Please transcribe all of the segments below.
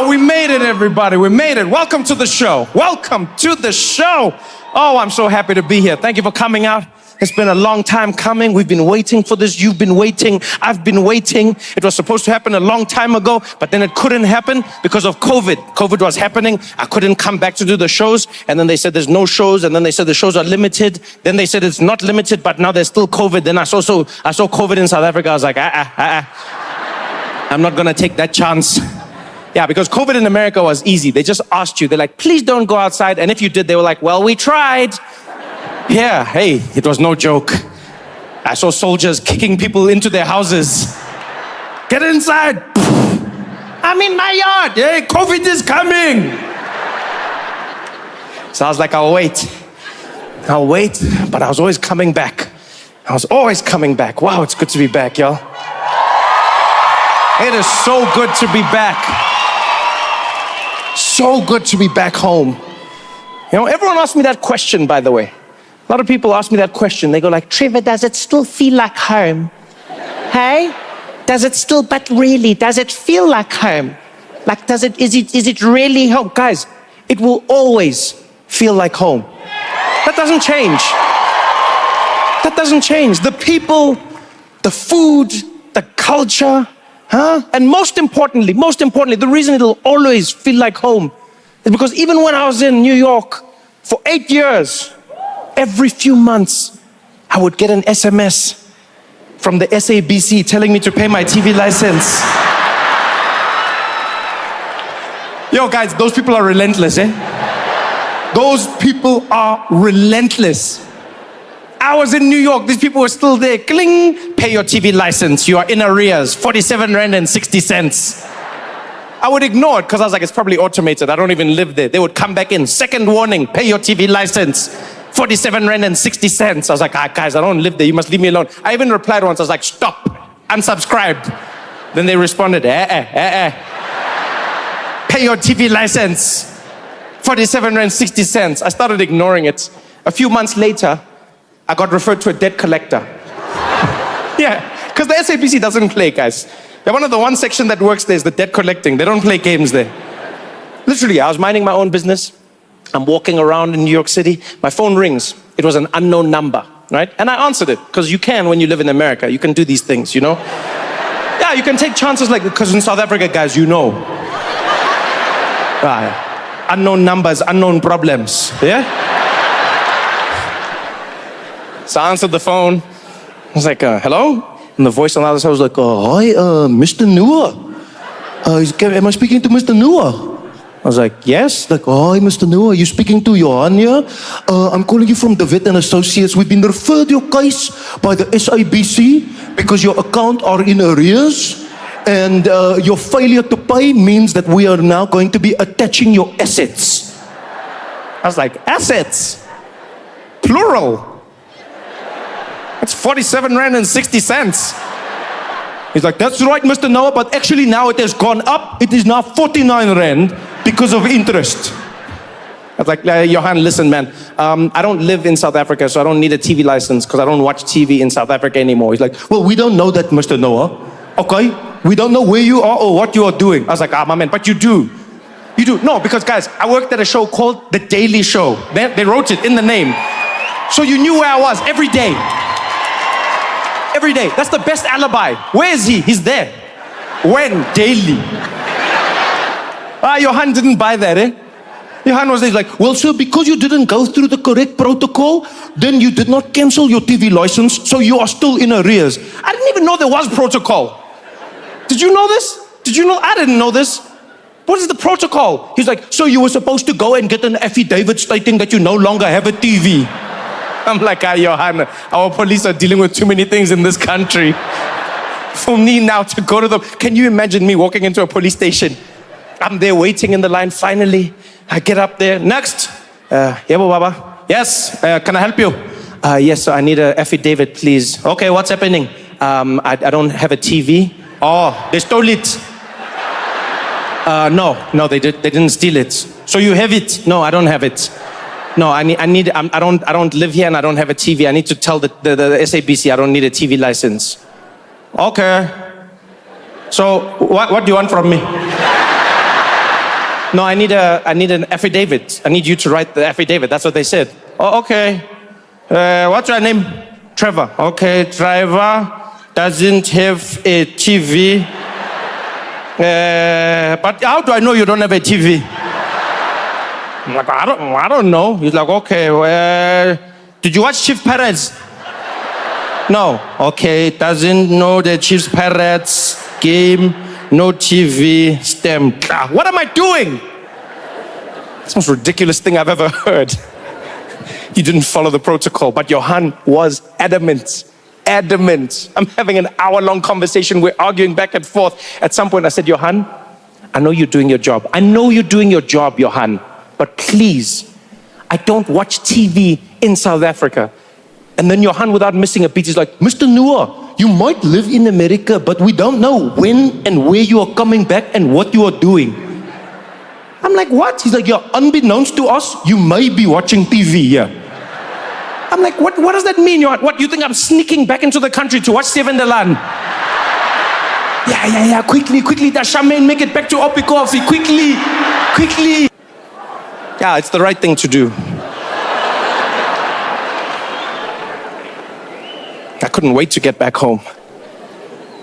Oh, we made it, everybody. We made it. Welcome to the show. Welcome to the show. Oh, I'm so happy to be here. Thank you for coming out. It's been a long time coming. We've been waiting for this. You've been waiting. I've been waiting. It was supposed to happen a long time ago, but then it couldn't happen because of COVID. COVID was happening. I couldn't come back to do the shows. And then they said there's no shows. And then they said the shows are limited. Then they said it's not limited, but now there's still COVID. Then I saw COVID in South Africa. I was like, I'm not going to take that chance. Yeah, because COVID in America was easy. They just asked you. They're like, please don't go outside. And if you did, they were like, well, we tried. Yeah, hey, it was no joke. I saw soldiers kicking people into their houses. Get inside. I'm in my yard. Hey, COVID is coming. So I was like, I'll wait. But I was always coming back. Wow, it's good to be back, y'all. It is so good to be back. So good to be back home. You know, everyone asked me that question, by the way. A lot of people ask me that question. They go like, Trevor, does it still feel like home? Hey? Does it feel like home? Like, is it really home? Guys, it will always feel like home. That doesn't change. The people, the food, the culture, and most importantly, the reason it'll always feel like home is because even when I was in New York for 8 years, every few months, I would get an SMS from the SABC telling me to pay my TV license. Yo, guys, those people are relentless, eh? Those people are relentless. I was in New York, these people were still there. Cling, pay your TV license. You are in arrears, 47 Rand and 60 cents. I would ignore it because I was like, it's probably automated. I don't even live there. They would come back in. Second warning, pay your TV license. 47 Rand and 60 cents. I was like, guys, I don't live there. You must leave me alone. I even replied once. I was like, stop, unsubscribed. Then they responded, Pay your TV license. 47 Rand, 60 cents. I started ignoring it. A few months later, I got referred to a debt collector. Yeah, because the SABC doesn't play, guys. They're one of the one section that works there is the debt collecting. They don't play games there. Literally, I was minding my own business. I'm walking around in New York City. My phone rings. It was an unknown number, right? And I answered it, because you can when you live in America. You can do these things, you know? Yeah, you can take chances like, because in South Africa, guys, you know. Unknown numbers, unknown problems, yeah? So I answered the phone. I was like, hello? And the voice on the other side was like, hi, Mr. Noah. Am I speaking to Mr. Noah? I was like, yes. Like, hi, Mr. Noah. You speaking to Johan here? I'm calling you from David and Associates. We've been referred your case by the SABC because your account are in arrears. And your failure to pay means that we are now going to be attaching your assets. I was like, assets? Plural. It's 47 Rand and 60 cents. He's like, that's right, Mr. Noah, but actually now it has gone up. It is now 49 Rand because of interest. I was like, Johan, listen, man. I don't live in South Africa, so I don't need a TV license because I don't watch TV in South Africa anymore. He's like, well, we don't know that, Mr. Noah. Okay? We don't know where you are or what you are doing. I was like, my man, but you do. You do. No, because guys, I worked at a show called The Daily Show. They wrote it in the name. So you knew where I was every day. Every day. That's the best alibi. Where is he? He's there. When? Daily. Johan didn't buy that, eh? Johan was like, well, sir, because you didn't go through the correct protocol, then you did not cancel your TV license, so you are still in arrears. I didn't even know there was protocol. Did you know this? Did you know? I didn't know this. What is the protocol? He's like, so you were supposed to go and get an affidavit stating that you no longer have a TV. I'm like, Johan, our police are dealing with too many things in this country. For me now to go to them. Can you imagine me walking into a police station? I'm there waiting in the line. Finally, I get up there. Next. Yebo Baba. Yes. Can I help you? Yes, so I need an affidavit, please. Okay, what's happening? I don't have a TV. Oh, they stole it. No, they didn't steal it. So you have it? No, I don't have it. No, I don't live here and I don't have a TV. I need to tell the SABC I don't need a TV license. Okay. So what do you want from me? No, I need an affidavit. I need you to write the affidavit. That's what they said. Oh, okay. What's your name? Trevor. Okay, Trevor doesn't have a TV. But how do I know you don't have a TV? I'm like, I don't know. He's like, okay, did you watch Chief Pirates? No. Okay, doesn't know the Chiefs Pirates game, no TV, STEM. What am I doing? It's the most ridiculous thing I've ever heard. You didn't follow the protocol, but Johan was adamant. Adamant. I'm having an hour-long conversation. We're arguing back and forth. At some point, I said, Johan, I know you're doing your job. I know you're doing your job, Johan. But please, I don't watch TV in South Africa. And then Johan, without missing a beat, is like, Mr. Noah, you might live in America, but we don't know when and where you are coming back and what you are doing. I'm like, what? He's like, yeah, unbeknownst to us, you may be watching TV here. I'm like, what does that mean? What, you think I'm sneaking back into the country to watch Seven Delan? Yeah, quickly, that Charmaine, make it back to Opi Coffee, quickly. Yeah, it's the right thing to do. I couldn't wait to get back home.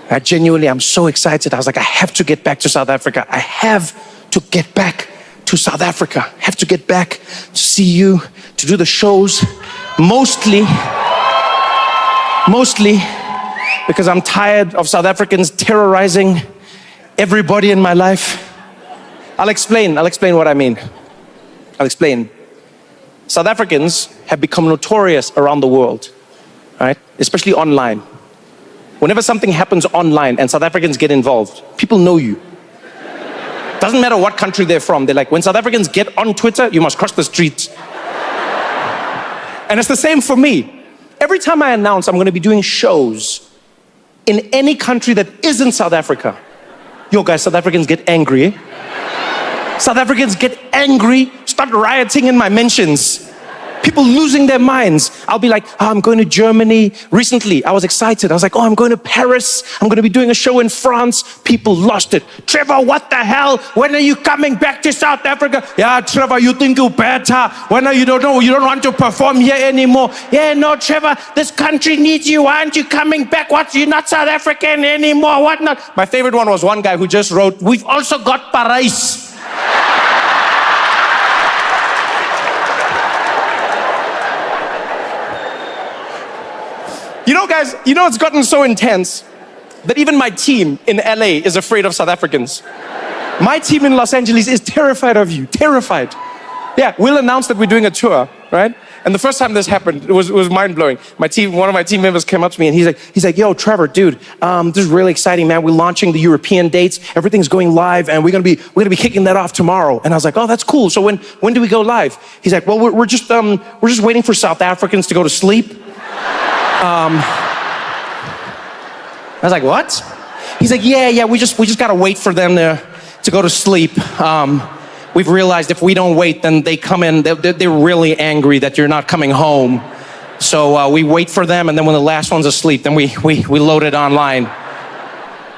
I'm so excited. I was like, I have to get back to South Africa. I have to get back to South Africa. I have to get back to see you, to do the shows. Mostly because I'm tired of South Africans terrorizing everybody in my life. I'll explain what I mean. I'll explain. South Africans have become notorious around the world, right? Especially online. Whenever something happens online and South Africans get involved, people know you. Doesn't matter what country they're from. They're like, when South Africans get on Twitter, you must cross the street. And it's the same for me. Every time I announce I'm going to be doing shows in any country that isn't South Africa, yo guys, South Africans get angry. South Africans get angry, start rioting in my mentions. People losing their minds. I'll be like, I'm going to Germany. Recently, I was excited. I was like, I'm going to Paris. I'm going to be doing a show in France. People lost it. Trevor, what the hell? When are you coming back to South Africa? Yeah, Trevor, you think you're better. When are you don't know? You don't want to perform here anymore. Yeah, no, Trevor, this country needs you. Why aren't you coming back? What? You're not South African anymore. What not? My favorite one was one guy who just wrote, we've also got Paris. You know, guys, it's gotten so intense that even my team in LA is afraid of South Africans. My team in Los Angeles is terrified of you, terrified. Yeah, we'll announce that we're doing a tour, right? And the first time this happened, it was mind-blowing. One of my team members came up to me and he's like, yo, Trevor, dude, this is really exciting, man. We're launching the European dates. Everything's going live and we're gonna be kicking that off tomorrow. And I was like, oh, that's cool. So when do we go live? He's like, well, we're just waiting for South Africans to go to sleep. I was like, what? He's like, yeah, we just gotta wait for them to go to sleep. We've realized if we don't wait, then they come in, they're really angry that you're not coming home. So we wait for them, and then when the last one's asleep, then we load it online.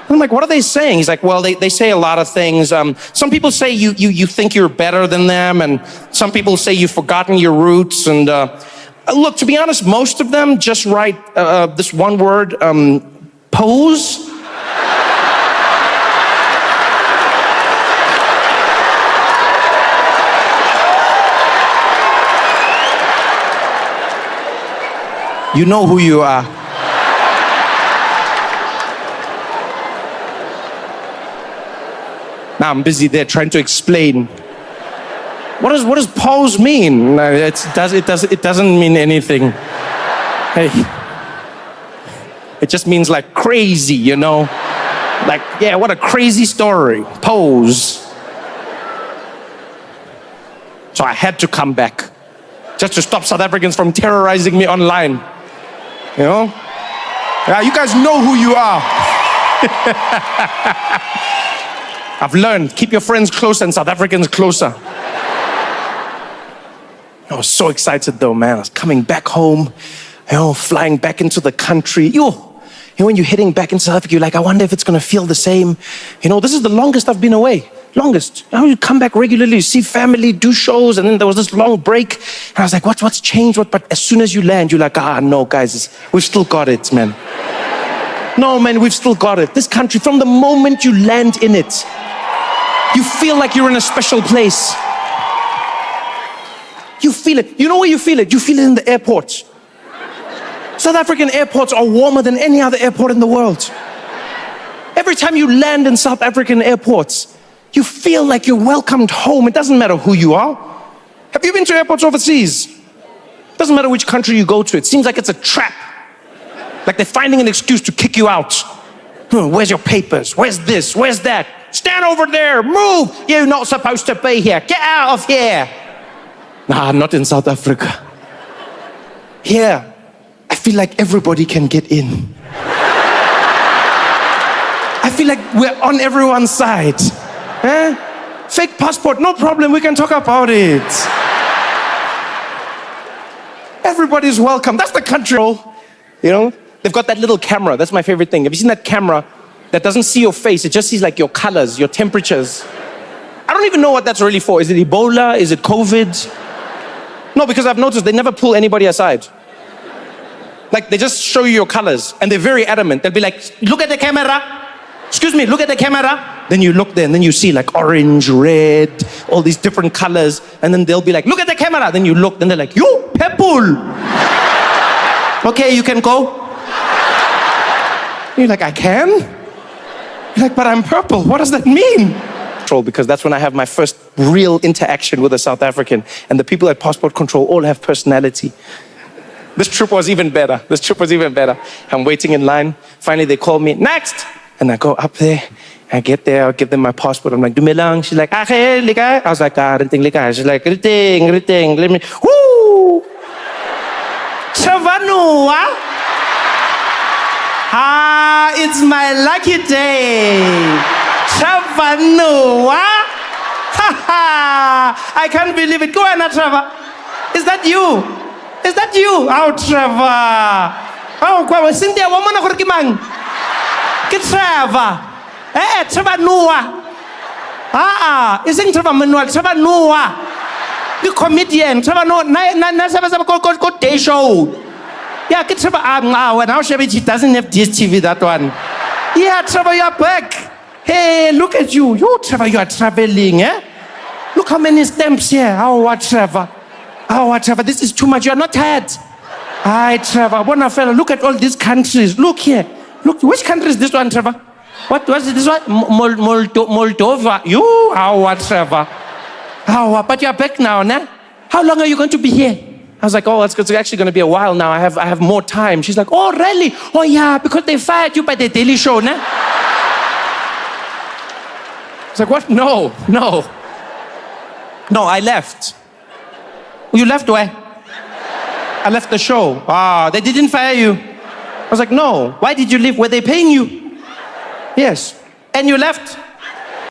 I'm like, what are they saying? He's like, well, they say a lot of things. Some people say you think you're better than them, and some people say you've forgotten your roots, and look, to be honest, most of them just write this one word, pose. You know who you are. Now I'm busy there trying to explain. What does pose mean? No, it doesn't mean anything. Hey, it just means like crazy, you know? Like, yeah, what a crazy story. Pose. So I had to come back just to stop South Africans from terrorizing me online. You know? Yeah, you guys know who you are. I've learned, keep your friends closer and South Africans closer. I was so excited though, man. I was coming back home, flying back into the country. When you're heading back into South Africa, you're like, I wonder if it's gonna feel the same. This is the longest I've been away. Longest. You come back regularly, you see family, do shows, and then there was this long break. And I was like, what's changed? But as soon as you land, you're like, no, guys, we've still got it, man. No, man, we've still got it. This country, from the moment you land in it, you feel like you're in a special place. You feel it. You know where you feel it? You feel it in the airports. South African airports are warmer than any other airport in the world. Every time you land in South African airports, you feel like you're welcomed home. It doesn't matter who you are. Have you been to airports overseas? It doesn't matter which country you go to. It seems like it's a trap. Like they're finding an excuse to kick you out. Where's your papers? Where's this? Where's that? Stand over there. Move. You're not supposed to be here. Get out of here. Nah, not in South Africa. Here, I feel like everybody can get in. I feel like we're on everyone's side. Fake passport, no problem. We can talk about it. Everybody's welcome. That's the country. You know? They've got that little camera. That's my favorite thing. Have you seen that camera that doesn't see your face? It just sees like your colors, your temperatures. I don't even know what that's really for. Is it Ebola? Is it COVID? No, because I've noticed they never pull anybody aside. Like they just show you your colors and they're very adamant. They'll be like, look at the camera. Excuse me, look at the camera. Then you look there and then you see like orange, red, all these different colors. And then they'll be like, look at the camera. Then you look, then they're like, you purple. Okay, you can go. You're like, I can? You're like, but I'm purple. What does that mean? Because that's when I have my first real interaction with a South African. And the people at Passport Control all have personality. This trip was even better. I'm waiting in line. Finally, they call me, next. And I go up there. I get there, I give them my passport. I'm like, dumelang. She's like, hey, likai. I was like, riting likai. She's like, riting. Let me, woo! Trevor Noah. It's my lucky day. Trevor Noah. I can't believe it. Go on, Trevor. Is that you? Is that you? Oh, Trevor. Oh, Cynthia, woman of Rikimang. Get Trevor. Trevor Noah. Isn't Trevor Manuel? Trevor Noah. The comedian. Trevor Noah. Go day show. Yeah, get Trevor. Now she doesn't have DSTV, that one. Yeah, Trevor, you're back. Hey, look at you. You, Trevor, you are traveling, eh? Look how many stamps here. Oh, what, Trevor? Oh, what, Trevor? This is too much. You are not tired. Hi, Trevor. Bonafella, look at all these countries. Look here. Look, which country is this one, Trevor? What was this one? Moldova. You? Oh, what, Trevor? Oh, but you're back now, nah? How long are you going to be here? I was like, oh, it's actually going to be a while now. I have more time. She's like, oh, really? Oh, yeah, because they fired you by the Daily Show, nah? I was like, what? No, I left. You left where? I left the show. They didn't fire you. I was like, no. Why did you leave? Were they paying you? Yes. And you left?